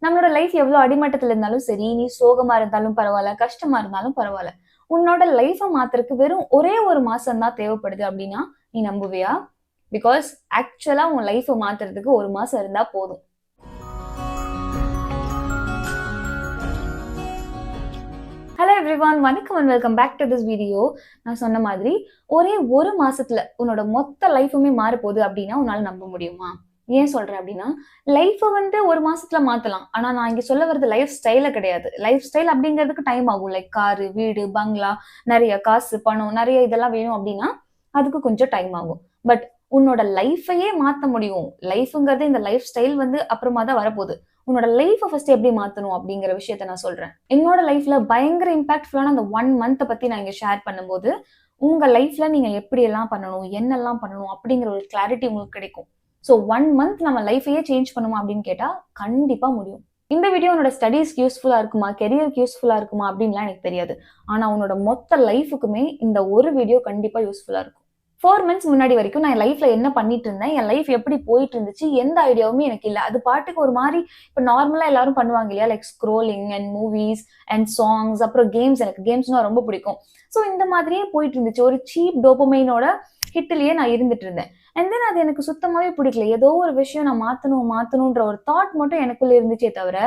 நம்மளோட லைஃப் எவ்வளவு அடிமட்டத்துல இருந்தாலும் சரி, நீ சோகமா இருந்தாலும் பரவாயில்ல, கஷ்டமா இருந்தாலும் பரவாயில்ல, உன்னோட லைஃப மாத்துறதுக்கு வெறும் ஒரே ஒரு மாசம் தான் தேவைப்படுது அப்படின்னா நீ நம்புவியா? பிகாஸ் ஆக்சுவலா உன் லைஃப மாத்துறதுக்கு ஒரு மாசம் இருந்தா போதும். ஹலோ எவ்ரிவான், வணக்கம் and welcome back to this video. நான் சொன்ன மாதிரி ஒரே ஒரு மாசத்துல உன்னோட மொத்த லைஃபுமே மாறப்போகுது அப்படின்னா உன்னால நம்ப முடியுமா? ஏன் சொல்றேன் அப்படின்னா, லைஃபை ஒரு மாசத்துல மாத்தலாம். ஆனா நான் இங்க சொல்ல வர்றது லைஃப் ஸ்டைல கிடையாது. லைஃப் ஸ்டைல் அப்படிங்கிறதுக்கு டைம் ஆகும். லைக் காரு, வீடு, பங்களா, நிறைய காசு, பணம், நிறைய இதெல்லாம் வேணும் அப்படின்னா அதுக்கு கொஞ்சம் டைம் ஆகும். பட் உன்னோட லைஃபையே மாத்த முடியும். லைஃப்ங்கிறது இந்த லைஃப் ஸ்டைல் அப்புறமா தான் வரப்போகுது. உன்னோட லைஃபை ஃபர்ஸ்ட் எப்படி மாத்தணும் அப்படிங்கிற விஷயத்த நான் சொல்றேன். என்னோட லைஃப்ல பயங்கர இம்பாக்ட்ஃபுல்லான அந்த 1 மந்த் பத்தி நான் இங்க ஷேர் பண்ணும்போது உங்க லைஃப்ல நீங்க எப்படி எல்லாம் பண்ணணும், என்னெல்லாம் பண்ணணும் அப்படிங்கிற ஒரு கிளாரிட்டி உங்களுக்கு கிடைக்கும். ஸோ 1 மந்த் நம்ம லைஃபையே சேஞ்ச் பண்ணுமா அப்படின்னு கேட்டா கண்டிப்பா முடியும். இந்த வீடியோ உன்னோட ஸ்டடீஸ்க்கு யூஸ்ஃபுல்லா இருக்குமா, கெரியருக்கு யூஸ்ஃபுல்லா இருக்குமா அப்படின்லாம் எனக்கு தெரியாது. ஆனா உன்னோட மொத்த லைஃபுக்குமே இந்த ஒரு வீடியோ கண்டிப்பா யூஸ்ஃபுல்லா இருக்கும். 4 மந்த்ஸ் முன்னாடி வரைக்கும் நான் என் லைஃப்ல என்ன பண்ணிட்டு இருந்தேன், என் லைஃப் எப்படி போயிட்டு இருந்துச்சு, எந்த ஐடியாவுமே எனக்கு இல்ல. அது பாட்டுக்கு ஒரு மாதிரி இப்ப நார்மலா எல்லாரும் பண்ணுவாங்க இல்லையா, like scrolling and movies and songs, அப்புறம் கேம்ஸ். எனக்கு கேம்ஸ்னா ரொம்ப பிடிக்கும். ஸோ இந்த மாதிரியே போயிட்டு இருந்துச்சு. ஒரு சீப் டோபமைனோட ஹிட்லயே நான் இருந்துட்டு இருந்தேன். அண்ட் தென் அது எனக்கு சுத்தமாவே பிடிக்கல. ஏதோ ஒரு விஷயம் நான் மாத்தணும்ன்ற ஒரு தாட் மட்டும் எனக்குள்ள இருந்துச்சே தவிர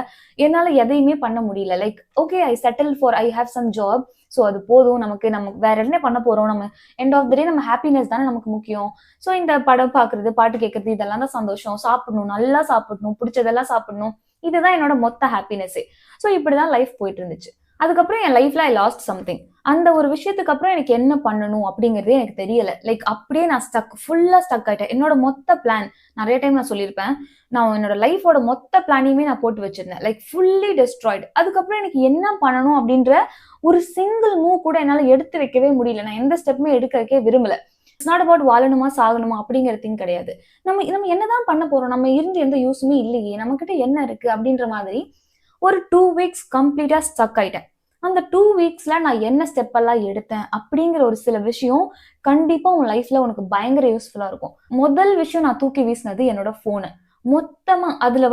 என்னால எதையுமே பண்ண முடியல. Like okay, I settle for I have some job. So அது போதும், நமக்கு வேற என்ன பண்ண போறோம், நம்ம எண்ட் ஆஃப் த டே நம்ம ஹாப்பினஸ் தானே நமக்கு முக்கியம். ஸோ இந்த படம் பாக்குறது, பாட்டு கேட்கறது, இதெல்லாம் தான் சந்தோஷம். சாப்பிடணும், நல்லா சாப்பிடணும், பிடிச்சதெல்லாம் சாப்பிடணும், இதுதான் என்னோட மொத்த ஹாப்பினஸே. ஸோ இப்படிதான் லைஃப் போயிட்டு இருந்துச்சு. அதுக்கப்புறம் என் லைஃப்ல ஐ லாஸ்ட் சம்திங். அந்த ஒரு விஷயத்துக்கு அப்புறம் எனக்கு என்ன பண்ணணும் அப்படிங்கறதே எனக்கு தெரியல. லைக் அப்படியே நான் ஃபுல்லா ஸ்டக் ஆயிட்டேன். என்னோட மொத்த பிளான், நிறைய டைம் நான் சொல்லியிருப்பேன், நான் என்னோட லைஃபோட மொத்த பிளானையுமே நான் போட்டு வச்சிருந்தேன். Like fully destroyed. அதுக்கப்புறம் எனக்கு என்ன பண்ணணும் அப்படின்ற ஒரு சிங்கிள் மூவ் கூட என்னால எடுத்து வைக்கவே முடியல. நான் எந்த ஸ்டெப்புமே எடுக்கிறதுக்கே விரும்பல. இட்ஸ் நாட் அபவுட் வாழணுமா சாகணுமா அப்படிங்கிற திங் கிடையாது. நம்ம என்னதான் பண்ண போறோம், நம்ம இருந்து எந்த யூஸுமே இல்லையே, நம்ம கிட்ட என்ன இருக்கு அப்படின்ற மாதிரி ஒரு 2 வீக்ஸ் கம்ப்ளீட்டா ஸ்டக் ஆயிட்டேன். அந்த 2 வீக்ஸ்ல நான் என்ன ஸ்டெப் எல்லாம் எடுத்தேன் அப்படிங்கிற ஒரு சில விஷயம் கண்டிப்பா உன் லைஃப்ல உனக்கு பயங்கர யூஸ்ஃபுல்லா இருக்கும். முதல் விஷயம், நான் தூக்கி வீசினது என்னோட போனு. மொத்தமா அதுல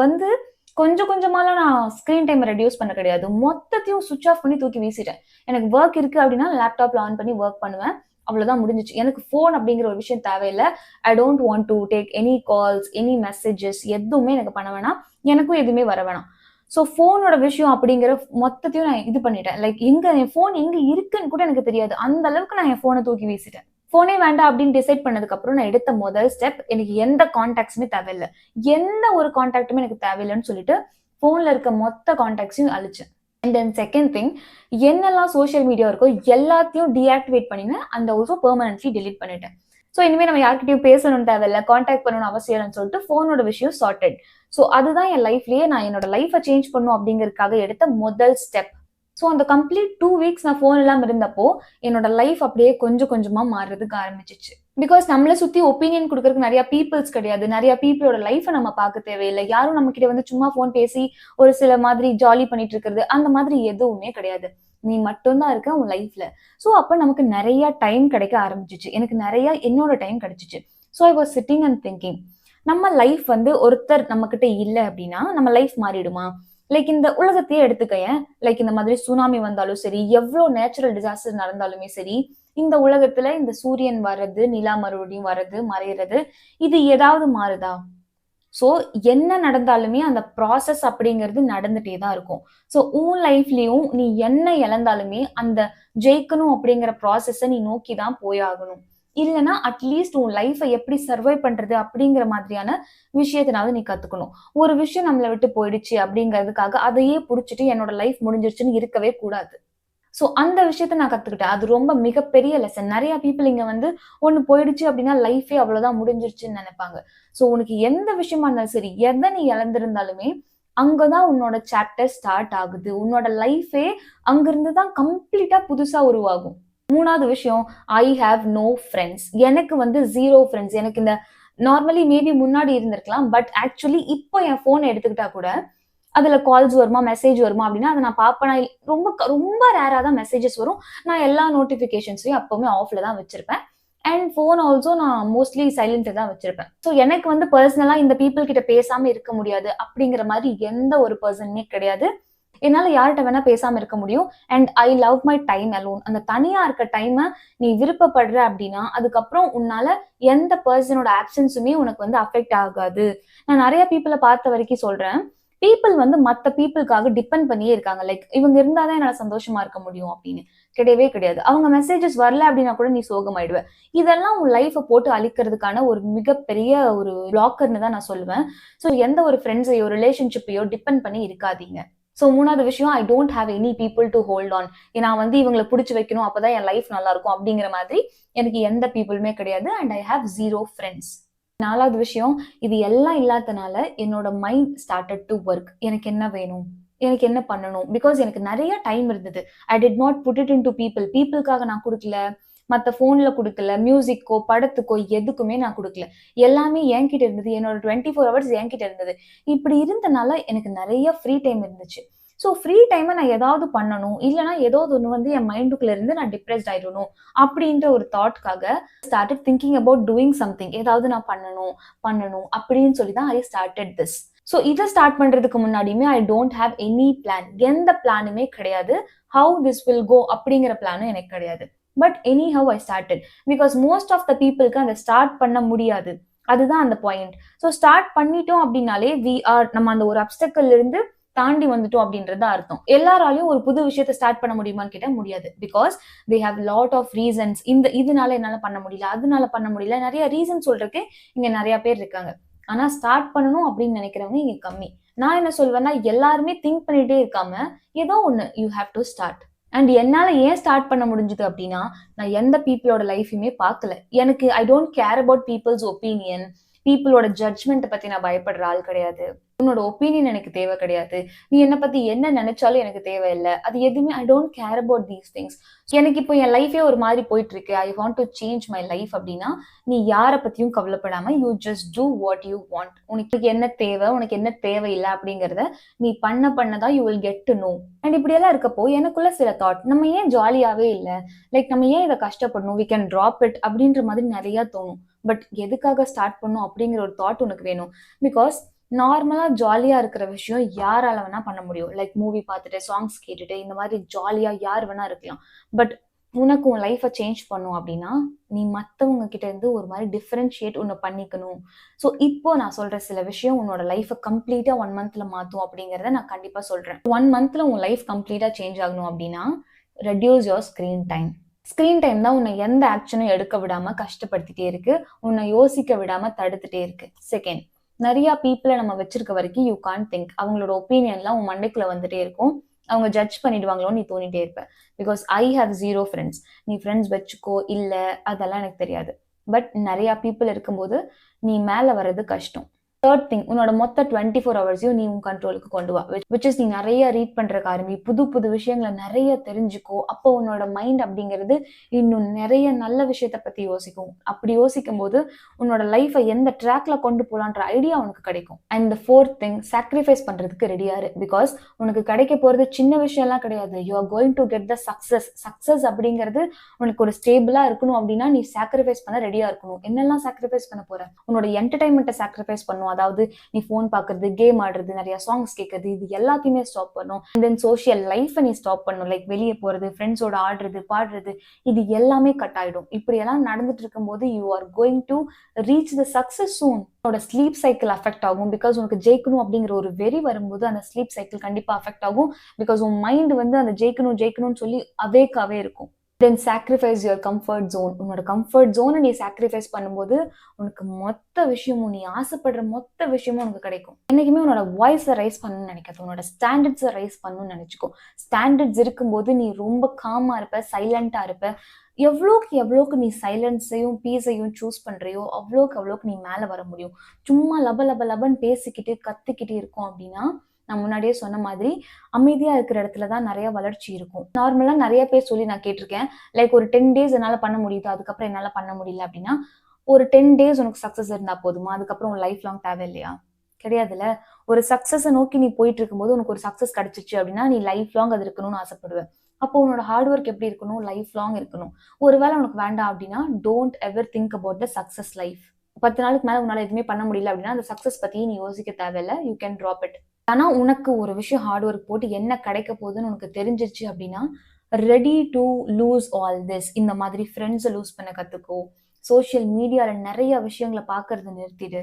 கொஞ்சம் கொஞ்சமாலாம் நான் ஸ்கிரீன் டைம் ரெடியூஸ் பண்ண கிடையாது. மொத்தத்தையும் சுவிட்ச் ஆஃப் பண்ணி தூக்கி வீசிட்டேன். எனக்கு ஒர்க் இருக்கு அப்படின்னா லேப்டாப்ல ஆன் பண்ணி ஒர்க் பண்ணுவேன். அவ்வளவுதான், முடிஞ்சிச்சு. எனக்கு போன் அப்படிங்கிற ஒரு விஷயம் தேவையில்லை. I don't want to take any calls, any messages, எதுவுமே எனக்கு பண்ண வேணாம். எனக்கும் எதுவுமே வர வேணாம். ஸோ போனோட விஷயம் அப்படிங்கிற மொத்தத்தையும் நான் இது பண்ணிட்டேன். லைக் என் போன் எங்க இருக்குன்னு கூட எனக்கு தெரியாது. அந்த அளவுக்கு நான் என் போனை தூக்கி வீசிட்டேன். போனே வேண்டாம் அப்படின்னு டிசைட் பண்ணதுக்கு அப்புறம் நான் எடுத்த முதல் ஸ்டெப், எனக்கு எந்த கான்டாக்ட்ஸுமே தேவையில்லை, எந்த ஒரு கான்டாக்டுமே எனக்கு தேவையில்லைன்னு சொல்லிட்டு போன்ல இருக்க மொத்த கான்டாக்ட்ஸையும் அழிச்சேன். அண்ட் தென் செகண்ட் திங், என்னெல்லாம் சோஷியல் மீடியா இருக்கோ எல்லாத்தையும் டீஆக்டிவேட் பண்ணினேன். அந்த ஆல்சோ பெர்மனன்ட்லி டெலிட் பண்ணிட்டேன். ஸோ இனிமேல் நம்ம யார்கிட்டயும் பேசணும்னு தேவையில்லை, கான்டாக்ட் பண்ணணும் அவசியம் இல்லைன்னு சொல்லிட்டு போனோட விஷயம் சார்ட்டட். ஸோ அதுதான் என் லைஃப்லயே நான் என்னோட லைஃபை சேஞ்ச் பண்ணும் அப்படிங்கிறதுக்காக எடுத்த முதல் ஸ்டெப். ஸோ அந்த கம்ப்ளீட் 2 வீக்ஸ் நான் போன் இல்லாம இருந்தப்போ என்னோட லைஃப் அப்படியே கொஞ்சம் கொஞ்சமா மாறுறதுக்கு ஆரம்பிச்சிச்சு. பிகாஸ் நம்மளை சுத்தி ஒப்பீனியன் கொடுக்கறதுக்கு நிறைய பீப்புள்ஸ் கிடையாது. நிறைய பீப்புளோட லைஃபை நம்ம பார்க்க தேவையில்லை. யாரும் நம்ம கிட்ட சும்மா போன் பேசி ஒரு சில மாதிரி ஜாலி பண்ணிட்டு இருக்கிறது அந்த மாதிரி எதுவுமே கிடையாது. நீ மட்டும்தான் இருக்க உன் லைஃப்ல. ஸோ அப்ப நமக்கு நிறைய டைம் கிடைக்க ஆரம்பிச்சிச்சு. எனக்கு நிறைய என்னோட டைம் கிடைச்சிச்சு. So I was sitting and thinking, நம்ம லைஃப் ஒருத்தர் நம்ம கிட்ட இல்லை அப்படின்னா நம்ம லைஃப் மாறிடுமா? லைக் இந்த உலகத்தையே எடுத்துக்கையன். லைக் இந்த மாதிரி சுனாமி வந்தாலும் சரி, எவ்வளவு நேச்சுரல் டிசாஸ்டர் நடந்தாலுமே சரி, இந்த உலகத்துல இந்த சூரியன் வர்றது, நிலா மறுபடியும் வர்றது, மறையிறது, இது ஏதாவது மாறுதா? ஸோ என்ன நடந்தாலுமே அந்த ப்ராசஸ் அப்படிங்கிறது நடந்துட்டே தான் இருக்கும். ஸோ உன் லைஃப்லயும் நீ என்ன இழந்தாலுமே அந்த ஜெயிக்கணும் அப்படிங்கிற ப்ராசஸை நீ நோக்கி தான் போயாகணும். இல்லைன்னா அட்லீஸ்ட் உன் லைஃபை எப்படி சர்வை பண்றது அப்படிங்கிற மாதிரியான விஷயத்தினாவது நீ கத்துக்கணும். ஒரு விஷயம் நம்மளை விட்டு போயிடுச்சு அப்படிங்கிறதுக்காக அதையே புடிச்சிட்டு என்னோட லைஃப் முடிஞ்சிருச்சுன்னு இருக்கவே கூடாது. ஸோ அந்த விஷயத்த நான் கத்துக்கிட்டேன். அது ரொம்ப மிகப்பெரிய லெசன். நிறைய பீப்புள் இங்க ஒண்ணு போயிடுச்சு அப்படின்னா லைஃபே அவ்வளவுதான் முடிஞ்சிருச்சுன்னு நினைப்பாங்க. ஸோ உனக்கு எந்த விஷயமா இருந்தாலும் சரி, எதை நீ இழந்திருந்தாலுமே அங்கதான் உன்னோட சாப்டர் ஸ்டார்ட் ஆகுது. உன்னோட லைஃபே அங்கிருந்து தான் கம்ப்ளீட்டா புதுசா உருவாகும். 3வது விஷயம், ஐ ஹாவ் நோ ஃப்ரெண்ட்ஸ். எனக்கு 0 ஃப்ரெண்ட்ஸ். எனக்கு இந்த நார்மலி மேபி முன்னாடி இருந்திருக்கலாம். பட் ஆக்சுவலி இப்போ என் போனை எடுத்துக்கிட்டா கூட அதுல கால்ஸ் வருமா, மெசேஜ் வருமா அப்படின்னா அதை நான் பார்ப்பேன். ரொம்ப ரொம்ப ரேரா தான் மெசேஜஸ் வரும். நான் எல்லா நோட்டிபிகேஷன்ஸையும் அப்பவுமே ஆஃப்ல தான் வச்சிருப்பேன். அண்ட் ஃபோன் ஆல்சோ நான் மோஸ்ட்லி சைலண்ட் தான் வச்சிருப்பேன். ஸோ எனக்கு வந்து பர்சனலா இந்த பீப்புள் கிட்ட பேசாம இருக்க முடியாது அப்படிங்கிற மாதிரி எந்த ஒரு பர்சனுமே கிடையாது. என்னால யார்கிட்ட வேணா பேசாம இருக்க முடியும். And I love my time alone. அந்த தனியா இருக்க டைம நீ விருப்பப்படுற அப்படின்னா, அதுக்கப்புறம் உன்னால எந்த பர்சனோட ஆப்சன்ஸுமே உனக்கு வந்து அஃபெக்ட் ஆகாது. நான் நிறைய பீப்புள பார்த்த வரைக்கும் சொல்றேன். பீப்புள் வந்து மத்த பீப்புளுக்காக டிபெண்ட் பண்ணியே இருக்காங்க. லைக் இவங்க இருந்தா தான் என்னால சந்தோஷமா இருக்க முடியும் அப்படின்னு. கிடையவே கிடையாது. அவங்க மெசேஜஸ் வரல அப்படின்னா கூட நீ சோகமாயிடுவ. இதெல்லாம் உன் லைஃப போட்டு அழிக்கிறதுக்கான ஒரு மிகப்பெரிய ஒரு பிளாக்கர்ன்னு தான் நான் சொல்லுவேன். ஸோ எந்த ஒரு ஃப்ரெண்ட்ஸையோ, ரிலேஷன்ஷிப்பையோ டிபெண்ட் பண்ணி இருக்காதீங்க. ஸோ 3வது விஷயம், ஐ don't have any people to hold on. நான் வந்து இவங்களை பிடிச்சி வைக்கணும், அப்பதான் என் லைஃப் நல்லா இருக்கும் அப்படிங்கிற மாதிரி எனக்கு எந்த பீப்புளுமே கிடையாது. And I have 0 friends. 4வது விஷயம், இது எல்லாம் இல்லாதனால என்னோட மைண்ட் ஸ்டார்டட் டு ஒர்க். எனக்கு என்ன வேணும், எனக்கு என்ன பண்ணணும், பிகாஸ் எனக்கு நிறைய டைம் இருந்தது. I did not put it in to பீப்புளுக்காக நான் கொடுக்கல, மற்ற ஃபோன்ல கொடுக்கல, மியூசிக்கோ படத்துக்கோ எதுக்குமே நான் கொடுக்கல. எல்லாமே என்கிட்ட இருந்தது. என்னோட 24 ஹவர்ஸ் என்கிட்ட இருந்தது. இப்படி இருந்தனால எனக்கு நிறைய ஃப்ரீ டைம் இருந்துச்சு. ஸோ ஃப்ரீ டைமை நான் ஏதாவது பண்ணணும், இல்லைனா ஏதாவது ஒன்று வந்து என் மைண்டுக்குள்ள இருந்து நான் டிப்ரெஸ்ட் ஆயிடணும் அப்படின்ற ஒரு தாட்காக started thinking about doing something. ஏதாவது நான் பண்ணணும் அப்படின்னு சொல்லி தான் ஐ ஸ்டார்டட் திஸ். ஸோ இதை ஸ்டார்ட் பண்றதுக்கு முன்னாடியுமே I don't have any plan. எந்த பிளானுமே கிடையாது. ஹவு திஸ் வில் கோ அப்படிங்கிற பிளானும் எனக்கு கிடையாது. But anyhow I started because most of the peopleக்கு அந்த ஸ்டார்ட் பண்ண முடியாது. அதுதான் அந்த பாயிண்ட். ஸோ ஸ்டார்ட் பண்ணிட்டோம் அப்படின்னாலே நம்ம அந்த ஒரு அப்டக்கல் இருந்து தாண்டி வந்துட்டோம் அப்படின்றது அர்த்தம். எல்லாராலையும் ஒரு புது விஷயத்தை ஸ்டார்ட் பண்ண முடியுமான்னு கேட்டா முடியாது. Because they have lot of reasons. இதனால என்னால பண்ண முடியல, அதனால பண்ண முடியல, நிறைய ரீசன் சொல்றதுக்கு இங்க நிறைய பேர் இருக்காங்க. ஆனா ஸ்டார்ட் பண்ணணும் அப்படின்னு நினைக்கிறவங்க இங்க கம்மி. நான் என்ன சொல்வேன்னா, எல்லாருமே திங்க் பண்ணிட்டே இருக்காம ஏதோ ஒண்ணு you have to start. And என்னால ஏன் ஸ்டார்ட் பண்ண முடிஞ்சது அப்படின்னா, நான் எந்த பீப்புளோட லைஃபையுமே பார்க்கல. எனக்கு I don't care about people's opinion. பீப்புளோட ஜட்ஜ்மெண்ட்டை பத்தி நான் பயப்படுற ஆள் கிடையாது. உன்னோட ஒப்பீனியன் எனக்கு தேவை கிடையாது. நீ என்னை பத்தி என்ன நினைச்சாலும் எனக்கு தேவையில்லை. அது எதுவுமே I don't care about these things. எனக்கு இப்போ என் லைஃபே ஒரு மாதிரி போயிட்டு இருக்கு, I want to change my life அப்படின்னா, நீ யாரை பத்தியும் கவலைப்படாம you just do what you want. உனக்கு என்ன தேவை, உனக்கு என்ன தேவையில்லை அப்படிங்கிறத நீ பண்ணதான் you will get to know. And இப்படியெல்லாம் இருக்கப்போ எனக்குள்ள சில தாட், நம்ம ஏன் ஜாலியாவே இல்லை, லைக் நம்ம ஏன் இதை கஷ்டப்படணும், வி கேன் ட்ராப் இட் அப்படின்ற மாதிரி நிறைய தோணும். பட் எதுக்காக ஸ்டார்ட் பண்ணும் அப்படிங்கிற ஒரு தாட் உனக்கு வேணும். பிகாஸ் நார்மலா ஜாலியா இருக்கிற விஷயம் யாரால வேணா பண்ண முடியும். லைக் மூவி பார்த்துட்டு, சாங்ஸ் கேட்டுட்டு, இந்த மாதிரி ஜாலியா யார் வேணா இருக்கலாம். பட் உனக்கு உன் லைஃபை சேஞ்ச் பண்ணும் அப்படின்னா, நீ மற்றவங்க கிட்ட இருந்து ஒரு மாதிரி டிஃபரன்ஷியேட் உன்னை பண்ணிக்கணும். ஸோ இப்போ நான் சொல்ற சில விஷயம் உன்னோட லைஃபை கம்ப்ளீட்டா 1 மந்த்ல மாற்றும் அப்படிங்கிறத நான் கண்டிப்பா சொல்றேன். 1 மந்த்ல உன் லைஃப் கம்ப்ளீட்டா சேஞ்ச் ஆகணும் அப்படின்னா, reduce your screen time. Screen time தான் உன்னை எந்த ஆக்ஷனும் எடுக்க விடாம கஷ்டப்படுத்திட்டே இருக்கு, உன்னை யோசிக்க விடாம தடுத்துட்டே இருக்கு. செகண்ட், நிறைய பீப்புளை நம்ம வச்சிருக்க வரைக்கும் யூ கான்ட் திங்க். அவங்களோட ஒப்பீனியன்லாம் உன் மண்டைக்குள்ள வந்துட்டே இருக்கும். அவங்க ஜட்ஜ் பண்ணிடுவாங்களோன்னு நீ தோணிட்டே இருப்ப. Because I have 0 friends. நீ ஃப்ரெண்ட்ஸ் வச்சுக்கோ இல்ல, அதெல்லாம் எனக்கு தெரியாது. பட் நிறைய பீப்புள் இருக்கும்போது நீ மேல வர்றது கஷ்டம். தேர்ட் திங், உன்னோட மொத்த 24 ஹவர்ஸையும் நீ உன் கண்ட்ரோலுக்கு கொண்டு வா. விச் இஸ், நீ நிறைய ரீட் பண்றதுக்கு ஆரம்பி, புது விஷயங்களை நிறைய தெரிஞ்சுக்கோ. அப்போ உன்னோட மைண்ட் அப்படிங்கிறது இன்னும் நிறைய நல்ல விஷயத்த பத்தி யோசிக்கும். அப்படி யோசிக்கும் போது உன்னோட லைஃபை எந்த ட்ராக்ல கொண்டு போலான்ற ஐடியா உனக்கு கிடைக்கும். And the fourth thing, sacrifice பண்றதுக்கு ரெடியாரு. பிகாஸ் உனக்கு கிடைக்க போறது சின்ன விஷயம் எல்லாம் கிடையாது. You are going to get the success அப்படிங்கிறது உனக்கு ஒரு ஸ்டேபிளா இருக்கணும் அப்படின்னா நீ சாக்ரிஃபைஸ் பண்ண ரெடியா இருக்கணும். என்னெல்லாம் சாக்ரிஃபைஸ் பண்ண போற? உன்னோட என்டர்டைன்மெண்ட்டை சாக்ரிஃபைஸ் பண்ணும். அதாவது நீ போன் பாக்குறது, கேம் ஆடுறது, நிறைய சாங்ஸ் கேட்கறது, இது எல்லாத்தையுமே ஸ்டாப் பண்ணும். அண்ட் தென் சோஷியல் லைஃபை நீ ஸ்டாப் பண்ணும். லைக் வெளியே போறது, ஃப்ரெண்ட்ஸோட ஆடுறது, பாடுறது, இது எல்லாமே கட் ஆயிடும். இப்படி எல்லாம் நடந்துட்டு இருக்கும் போது you are going to reach the success soon. உன்னோட ஸ்லீப் சைக்கிள் அஃபெக்ட் ஆகும். பிகாஸ் உனக்கு ஜெயிக்கணும் அப்படிங்கிற ஒரு வெறி வரும்போது அந்த ஸ்லீப் சைக்கிள் கண்டிப்பா அஃபெக்ட் ஆகும். பிகாஸ் உன் மைண்ட் வந்து அந்த ஜெயிக்கணும்னு சொல்லி அவேக்காவே இருக்கும். Then sacrifice your comfort zone. உன்னோட கம்ஃபர்ட் ஜோனை நீ சாக்ரிஃபைஸ் பண்ணும்போது உனக்கு மொத்த விஷயமும், நீ ஆசைப்படுற மொத்த விஷயமும் உனக்கு கிடைக்கும். என்னைக்குமே உன்னோட வாய்ஸை ரைஸ் பண்ணணும்னு நினைக்காது, உன்னோட ஸ்டாண்டர்ட்ஸை ரைஸ் பண்ணணும்னு நினைச்சுக்கோ. ஸ்டாண்டர்ட்ஸ் இருக்கும்போது நீ ரொம்ப காமா இருப்ப, சைலண்டா இருப்ப. எவ்வளோக்கு நீ சைலன்ஸையும் பீஸையும் சூஸ் பண்றியோ அவ்வளோக்கு நீ மேல வர முடியும். சும்மா லபன்னு பேசிக்கிட்டு கத்திக்கிட்டு இருக்கோம் அப்படின்னா, நான் முன்னாடியே சொன்ன மாதிரி அமைதியா இருக்கிற இடத்துலதான் நிறைய வளர்ச்சி இருக்கும். நார்மலா நிறைய பேர் சொல்லி நான் கேட்டிருக்கேன், லைக் ஒரு 10 days என்னால பண்ண முடியுது, அதுக்கப்புறம் என்னால பண்ண முடியல அப்படின்னா, ஒரு 10 days உனக்கு சக்சஸ் இருந்தா போதுமா? அதுக்கப்புறம் உன் லைஃப் லாங் தேவை இல்லையா? கிடையாதுல்ல. ஒரு சக்சஸை நோக்கி நீ போயிட்டு இருக்கும்போது உனக்கு ஒரு சக்சஸ் கிடைச்சிச்சு அப்படின்னா நீ லைஃப் லாங் அது இருக்கணும்னு ஆசைப்படுவேன். அப்போ உன்னோட ஹார்ட் ஒர்க் எப்படி இருக்கணும்? லைஃப் லாங் இருக்கணும். ஒருவேளை உனக்கு வேண்டாம் அப்படின்னா, don't ever think about the success life. 10 நாளுக்கு மேல உன்னால எதுவுமே பண்ண முடியல அப்படின்னா, அந்த சக்சஸ் பத்தி நீ யோசிக்க தேவையில்ல. You can drop it. ஆனா உனக்கு ஒரு விஷயம் ஹார்ட் ஒர்க் போட்டு என்ன கிடைக்க போகுதுன்னு உனக்கு தெரிஞ்சிருச்சு அப்படின்னா, ready to lose all this. இந்த மாதிரி ஃப்ரெண்ட்ஸை லூஸ் பண்ண கத்துக்கோ. சோஷியல் மீடியால நிறைய விஷயங்களை பார்க்கறத நிறுத்திடு.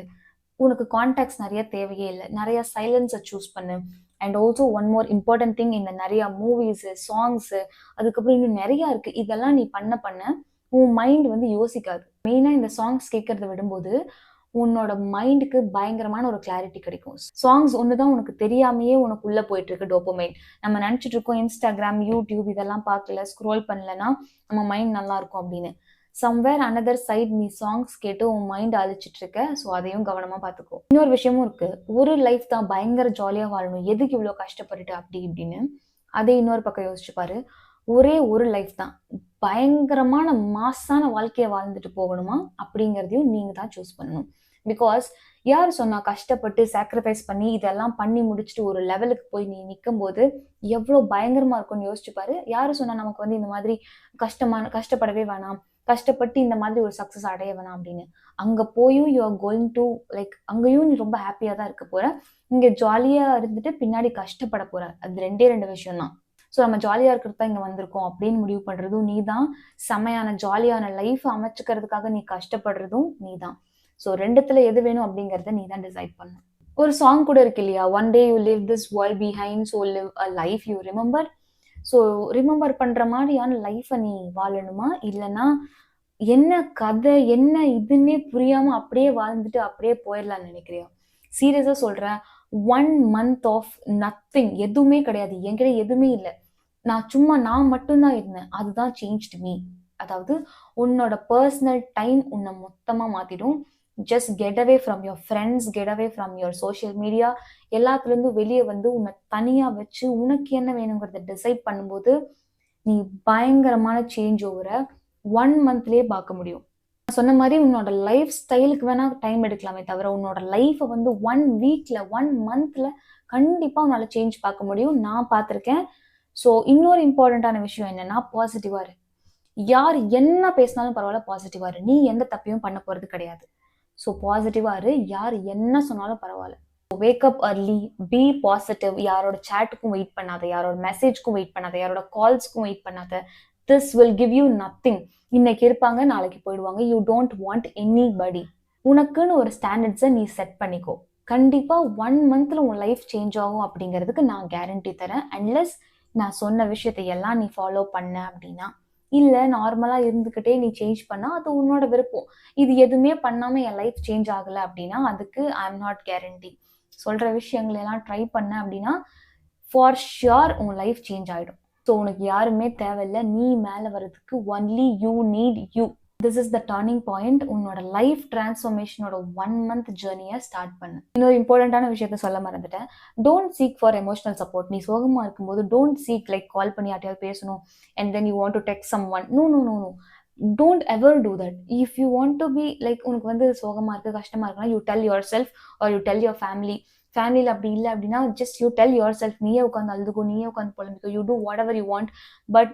உனக்கு கான்டாக்ட்ஸ் நிறைய தேவையே இல்லை. நிறைய சைலன்ஸை சூஸ் பண்ணு. And also one more important thing, இந்த நிறைய மூவிஸு, சாங்ஸு, அதுக்கப்புறம் இன்னும் நிறைய இருக்கு. இதெல்லாம் நீ பண்ண உன் மைண்ட் வந்து யோசிக்காது. மெயினா இந்த சாங்ஸ் கேட்கறத விடும்போது உன்னோட மைண்டுக்கு பயங்கரமான ஒரு கிளாரிட்டி கிடைக்கும். சாங்ஸ் ஒண்ணுதான் உனக்கு தெரியாமையே உனக்குள்ள போயிட்டு இருக்கு டோபமைன். நம்ம நினைச்சிட்டு இருக்கோம் இன்ஸ்டாகிராம், யூடியூப் இதெல்லாம் பார்க்கல, ஸ்க்ரோல் பண்ணலன்னா நம்ம மைண்ட் நல்லா இருக்கும் அப்படின்னு. சம்வேர் அனதர் சைட் நீ சாங்ஸ் கேட்டு உன் மைண்ட் அழிச்சிட்டு இருக்க. ஸோ அதையும் கவனமா பார்த்துக்கோ. இன்னொரு விஷயமும் இருக்கு. ஒரு லைஃப் தான், பயங்கர ஜாலியா வாழணும், எதுக்கு இவ்வளவு கஷ்டப்பட்டுட்டு அப்படி இப்படின்னு. அதே இன்னொரு பக்கம் யோசிச்சு பாரு. ஒரே ஒரு லைஃப் தான், பயங்கரமான மாசான வாழ்க்கையை வாழ்ந்துட்டு போகணுமா அப்படிங்கிறதையும் நீங்க தான் சூஸ் பண்ணணும். பிகாஸ் யார் சொன்னா கஷ்டப்பட்டு சாக்ரிஃபைஸ் பண்ணி இதெல்லாம் பண்ணி முடிச்சுட்டு ஒரு லெவலுக்கு போய் நீ நிற்கும் போது எவ்வளோ பயங்கரமா இருக்கும்னு யோசிச்சு பாரு. யாரு சொன்னா நமக்கு வந்து இந்த மாதிரி கஷ்டப்படவே வேணாம், கஷ்டப்பட்டு இந்த மாதிரி ஒரு சக்சஸ் அடைய வேணாம் அப்படின்னு. அங்க போயும் you are going to like, அங்கேயும் நீ ரொம்ப ஹாப்பியா தான் இருக்க போற. இங்க ஜாலியா இருந்துட்டு பின்னாடி கஷ்டப்பட போற. அது ரெண்டு விஷயம் தான். ஸோ நம்ம ஜாலியா இருக்கிறது தான் இங்க வந்திருக்கோம் அப்படின்னு முடிவு பண்றதும் நீ தான். செமையான ஜாலியான லைஃப் அமைச்சுக்கிறதுக்காக நீ கஷ்டப்படுறதும் நீ தான். ஸோ ரெண்டுத்துல எது வேணும் அப்படிங்கறத நீ தான் டிசைட் பண்ண. ஒரு சாங் கூட இருக்கு இல்லையா, one day you live this world behind, so live a life you remember. So remember பண்ற மாதிரியான லைஃபை நீ வாழணுமா, இல்லைன்னா என்ன கதை என்ன இதுன்னே புரியாம அப்படியே வாழ்ந்துட்டு அப்படியே போயிடலாம்னு நினைக்கிறியா? சீரியஸா சொல்றேன். 1 month ஆஃப் நத்திங், எதுவுமே கிடையாது, என்கிட்ட எதுவுமே இல்லை, நான் மட்டும்தான் இருந்தேன், அதுதான் சேஞ்ச்டு மீ. அதாவது உன்னோட பர்சனல் டைம் உன்னை மொத்தமா மாத்திடும். Just get away from your friends, get away from your social media, எல்லாத்துலேருந்து வெளியே வந்து உன்னை தனியா வச்சு உனக்கு என்ன வேணுங்கிறத டிசைட் பண்ணும்போது நீ பயங்கரமான சேஞ்ச் ஓவரை 1 monthலயே பார்க்க முடியும். சொன்ன மாதிரி உன்னோட லைஃப் ஸ்டைலுக்கு வேணா டைம் எடுக்கலாமே தவிர உன்னோட லைஃப்பை வந்து 1 வீக்ல 1 monthல கண்டிப்பா உன்னால சேஞ்ச் பார்க்க முடியும். நான் பார்த்துருக்கேன். ஸோ இன்னொரு இம்பார்ட்டண்ட்டான விஷயம் என்னன்னா, பாசிட்டிவா இரு. யார் என்ன பேசினாலும் பரவாயில்ல, பாசிட்டிவா இரு. நீ எந்த தப்பையும் பண்ண போறது கிடையாது. ஸோ பாசிட்டிவா இரு. யார் என்ன சொன்னாலும் பரவாயில்ல. Wake up early, be positive. யாரோட சேட்டுக்கும் வெயிட் பண்ணாத, யாரோட மெசேஜ்க்கும் வெயிட் பண்ணாத, யாரோட கால்ஸ்க்கும் வெயிட் பண்ணாத. This will give you nothing. இன்னைக்கு இருப்பாங்க, நாளைக்கு போயிடுவாங்க. You don't want anybody. உனக்குன்னு ஒரு ஸ்டாண்டர்ட்ஸை நீ செட் பண்ணிக்கோ. கண்டிப்பா 1 monthல உன் லைஃப் சேஞ்ச் ஆகும் அப்படிங்கிறதுக்கு நான் கேரண்டி தரேன். அன்லெஸ் நான் சொன்ன விஷயத்தை எல்லாம் நீ ஃபாலோ பண்ண அப்படின்னா. இல்ல நார்மலா இருந்துகிட்டே நீ சேஞ்ச் பண்ணா அது உன்னோட விருப்பம். இது எதுவுமே பண்ணாம என் லைஃப் சேஞ்ச் ஆகல அப்படின்னா அதுக்கு ஐ எம் நாட் கேரண்டி. சொல்ற விஷயங்கள் எல்லாம் ட்ரை பண்ண அப்படின்னா ஃபார் ஷியோர் உன் லைஃப் சேஞ்ச் ஆயிடும். ஸோ உனக்கு யாருமே தேவையில்லை. நீ மேல வர்றதுக்கு only you need you. This is the turning point. உன்னோட லைஃப் டிரான்ஸ்ஃபர்மேஷனோட 1 month ஜேர்னியை ஸ்டார்ட் பண்ணு. இன்னொரு இம்பார்ட்டண்டான விஷயத்த சொல்ல மறந்துட்டேன். Don't seek for emotional support. நீ சோகமா இருக்கும்போது டோன்ட் சீக் லைக் கால் பண்ணி யார்ட்டையாவது பேசணும் and then you want to text someone. No no no no, don't ever do that. If you want to be like, உனக்கு வந்து சோகமா இருக்கு, கஷ்டமா இருக்குன்னா you tell yourself or you tell your family. ஃபேமிலியில் அப்படி இல்லை அப்படின்னா just you tell yourself. நீயே உட்காந்து அழுதுக்கோ, நீயே உட்காந்து புலம்பிக்கோ. You do whatever you want, but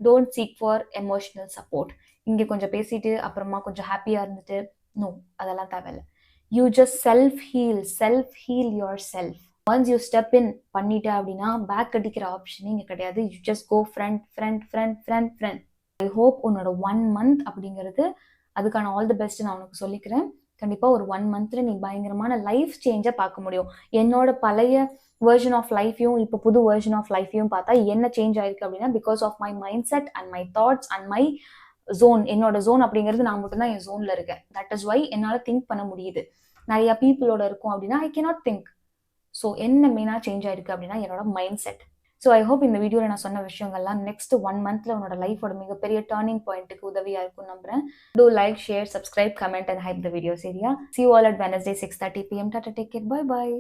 don't seek for emotional support. இங்கே கொஞ்சம் பேசிட்டு அப்புறமா கொஞ்சம் ஹாப்பியாக இருந்துட்டு நோ, அதெல்லாம் தேவையில்லை. You just self heal yourself. Once you step in பண்ணிட்ட அப்படின்னா பேக் அடிக்கிற ஆப்ஷனே இங்கே கிடையாது. You just go friend. I hope உன்னோட 1 month அப்படிங்கிறது அதுக்கான ஆல் தி பெஸ்ட் நான் உனக்கு சொல்லிக்கிறேன். கண்டிப்பாக ஒரு 1 monthல நீ பயங்கரமான லைஃப் சேஞ்சை பார்க்க முடியும். என்னோட பழைய வெர்ஷன் ஆஃப் லைஃபையும் இப்போ புது வெர்ஷன் ஆஃப் லைஃபையும் பார்த்தா என்ன சேஞ்ச் ஆயிருக்கு அப்படின்னா because of my mindset and my thoughts and my zone. என்னோட ஜோன் அப்படிங்கிறது நான் மட்டும்தான் என் ஜோன்ல இருக்கேன். தட் இஸ் வை என்னால் திங்க் பண்ண முடியுது. நிறைய பீப்புளோட இருக்கும் அப்படின்னா ஐ கேனாட் திங்க். ஸோ என்ன மெயினாக சேஞ்ச் ஆயிருக்கு அப்படின்னா என்னோட mind set. So I hope இந்த வீடியோவில் நான் சொன்ன விஷயங்கள்லாம் நெக்ஸ்ட் 1 monthல உன்னோட லைஃபோட மிகப்பெரிய டர்னிங் பாயிண்ட்டுக்கு உதவியாக இருக்கும்னு நம்புறேன். Do like, share, subscribe, comment and hype the video series. See you all at Wednesday 6:30 PM. Tata, take care. Bye bye.